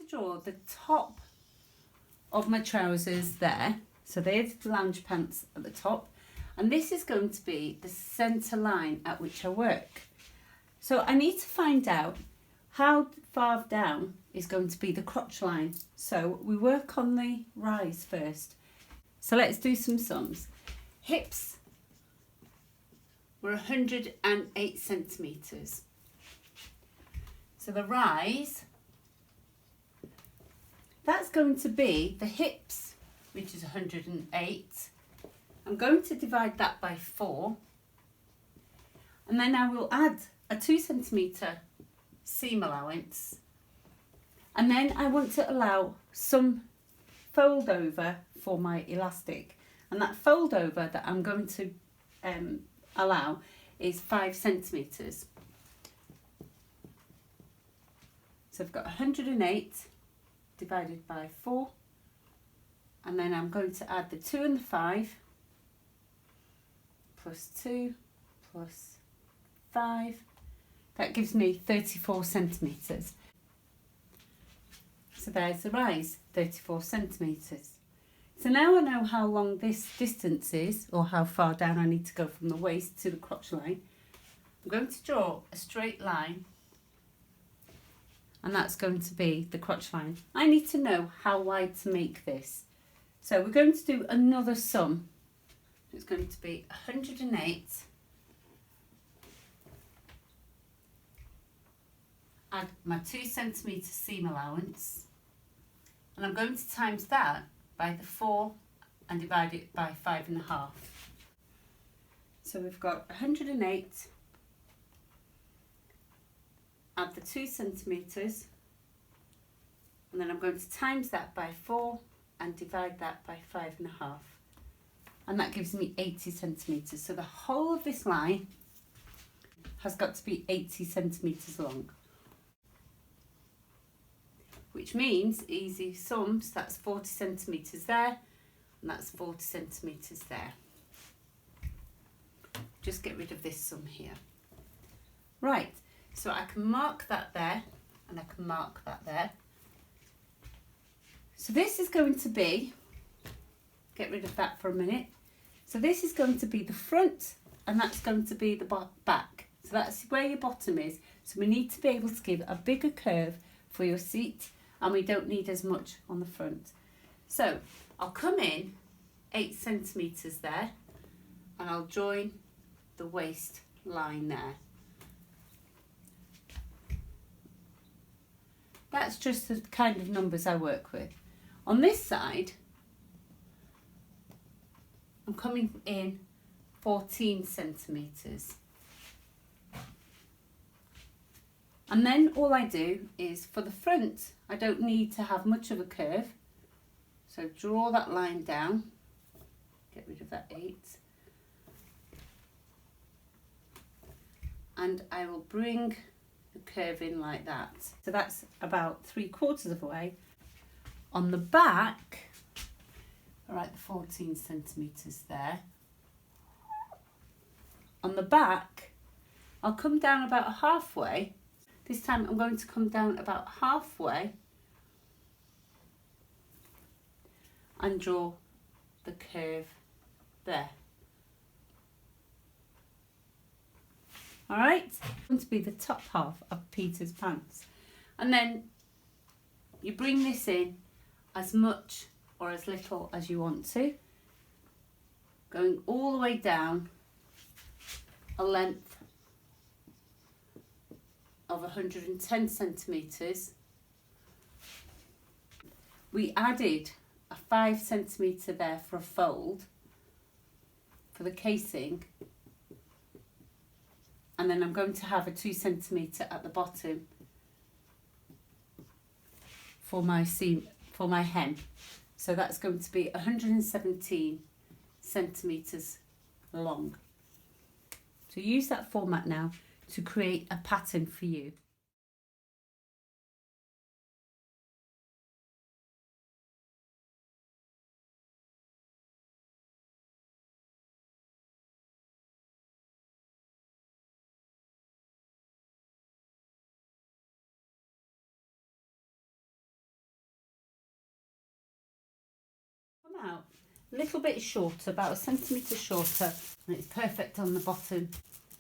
draw the top of my trousers there. So there's the lounge pants at the top. And this is going to be the centre line at which I work. So I need to find out how far down is going to be the crotch line. So we work on the rise first. So let's do some sums. Hips were 108 centimetres. So the rise, that's going to be the hips, which is 108. I'm going to divide that by 4. And then I will add a 2 centimetre seam allowance. And then I want to allow some fold over for my elastic. And that fold over that I'm going to allow is 5 centimetres. So I've got 108 divided by 4. And then I'm going to add the 2 and the 5. Plus 2 plus 5. That gives me 34 centimetres. So there's the rise, 34 centimetres. So now I know how long this distance is, or how far down I need to go from the waist to the crotch line. I'm going to draw a straight line, and that's going to be the crotch line. I need to know how wide to make this. So we're going to do another sum. It's going to be 108, add my 2 centimetre seam allowance, and I'm going to times that by the 4 and divide it by 5.5. So we've got 108, add the 2 centimetres, and then I'm going to times that by 4 and divide that by 5.5. And that gives me 80 centimetres. So the whole of this line has got to be 80 centimetres long. Which means, easy sums, that's 40 centimetres there, and that's 40 centimetres there. Just get rid of this sum here. Right, so I can mark that there, and I can mark that there. So this is going to be, get rid of that for a minute. So this is going to be the front, and that's going to be the back. So that's where your bottom is. So we need to be able to give a bigger curve for your seat, and we don't need as much on the front. So I'll come in 8 centimetres there, and I'll join the waist line there. That's just the kind of numbers I work with. On this side, I'm coming in 14 centimetres. And then all I do is, for the front, I don't need to have much of a curve. So draw that line down, get rid of that 8. And I will bring the curve in like that. So that's about 3/4 of the way. On the back, all right, the 14 centimetres there. On the back, I'll come down about halfway. This time I'm going to come down about halfway and draw the curve there. All right, it's going to be the top half of Peter's pants. And then you bring this in as much or as little as you want to, going all the way down a length of 110 centimetres. We added a 5 centimetre there for a fold for the casing, and then I'm going to have a 2 centimetre at the bottom for my seam, for my hem. So that's going to be 117 centimetres long. So use that format now to create a pattern for you. a little bit shorter, about 1 centimetre shorter, and it's perfect on the bottom.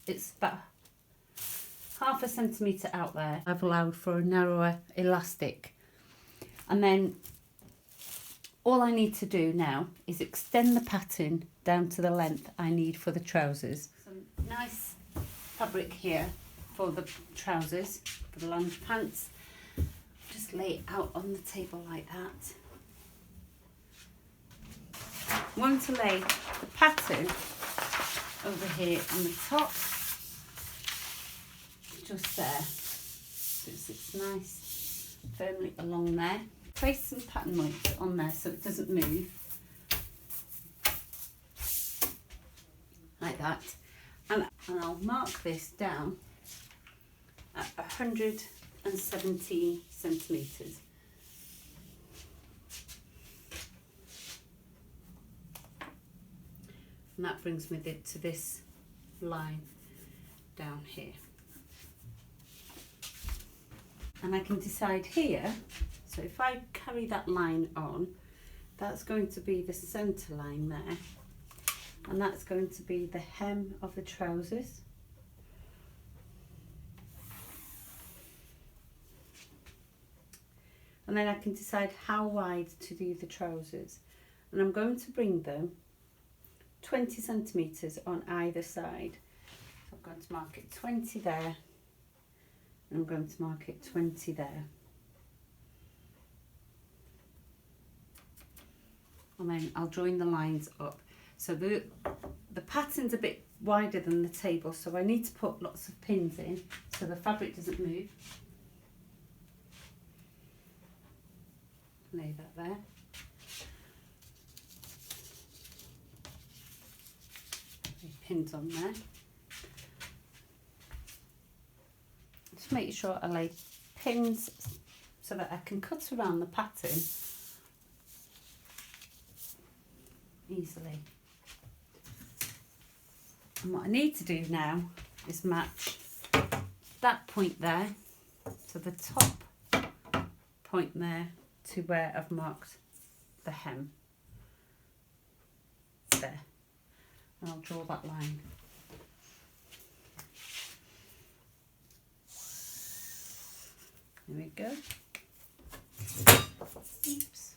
It's about 0.5 centimetre out there. I've allowed for a narrower elastic. And then all I need to do now is extend the pattern down to the length I need for the trousers. Some nice fabric here for the trousers, for the lounge pants. Just lay it out on the table like that. I'm going to lay the pattern over here on the top, just there, so it sits nice firmly along there. Place some pattern weights on there so it doesn't move, like that, and I'll mark this down at 117 centimetres. And that brings me to this line down here. And I can decide here, so if I carry that line on, that's going to be the centre line there. And that's going to be the hem of the trousers. And then I can decide how wide to do the trousers. And I'm going to bring them 20 centimetres on either side. So I'm going to mark it 20 there, and I'm going to mark it 20 there. And then I'll join the lines up. So the pattern's a bit wider than the table, so I need to put lots of pins in so the fabric doesn't move. Lay that there. Pins on there. Just make sure I lay pins so that I can cut around the pattern easily. And what I need to do now is match that point there to the top point there to where I've marked the hem. There. And I'll draw that line. There we go. Oops.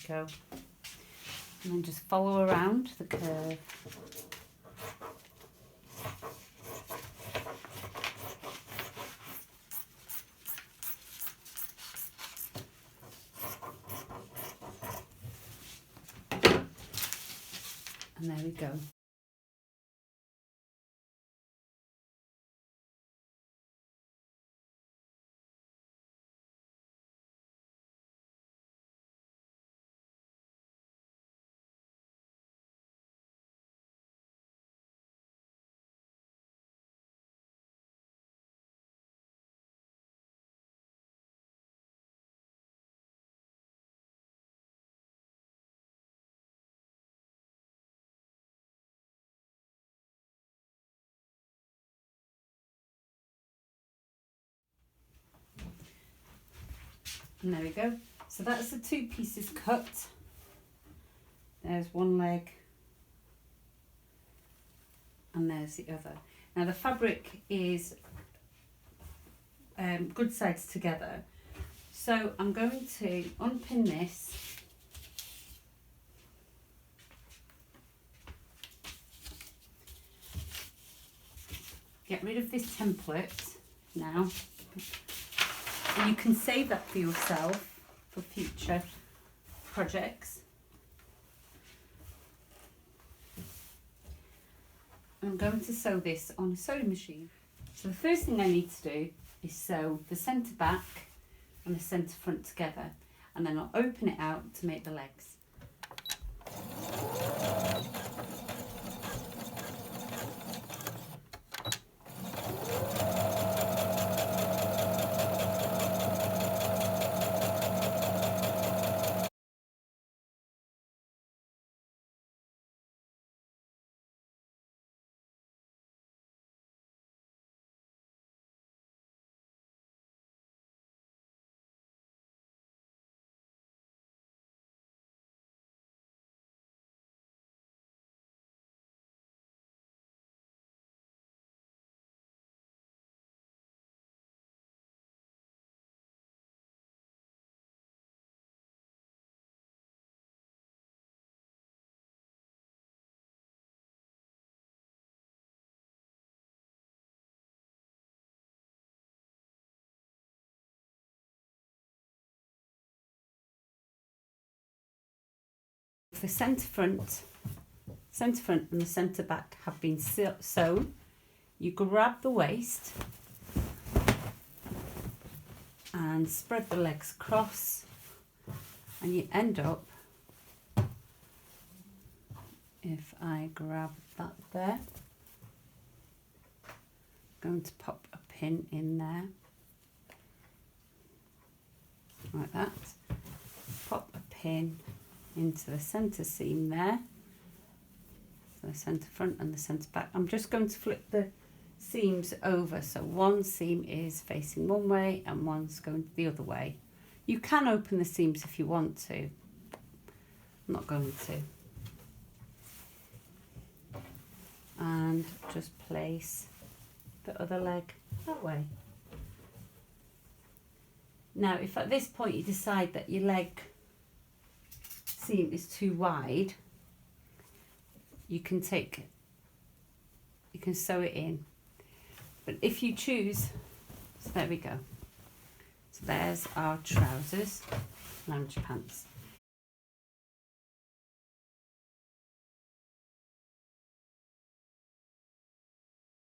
Go, and then just follow around the curve. And there we go. And there we go. So that's the two pieces cut. There's one leg and there's the other. Now the fabric is good sides together. So I'm going to unpin this . Get rid of this template now. And you can save that for yourself for future projects. I'm going to sew this on a sewing machine. So the first thing I need to do is sew the centre back and the centre front together, and then I'll open it out to make the legs. the centre front and the centre back have been sewn, you grab the waist and spread the legs across, and you end up, if I grab that there, I'm going to pop a pin in there, like that, pop a pin into the centre seam there, so the centre front and the centre back. I'm just going to flip the seams over, so one seam is facing one way and one's going the other way. You can open the seams if you want to. I'm not going to. And just place the other leg that way. Now, if at this point you decide that your leg seam is too wide, you can sew it in. But if you choose, so there we go. So there's our trousers, lounge pants.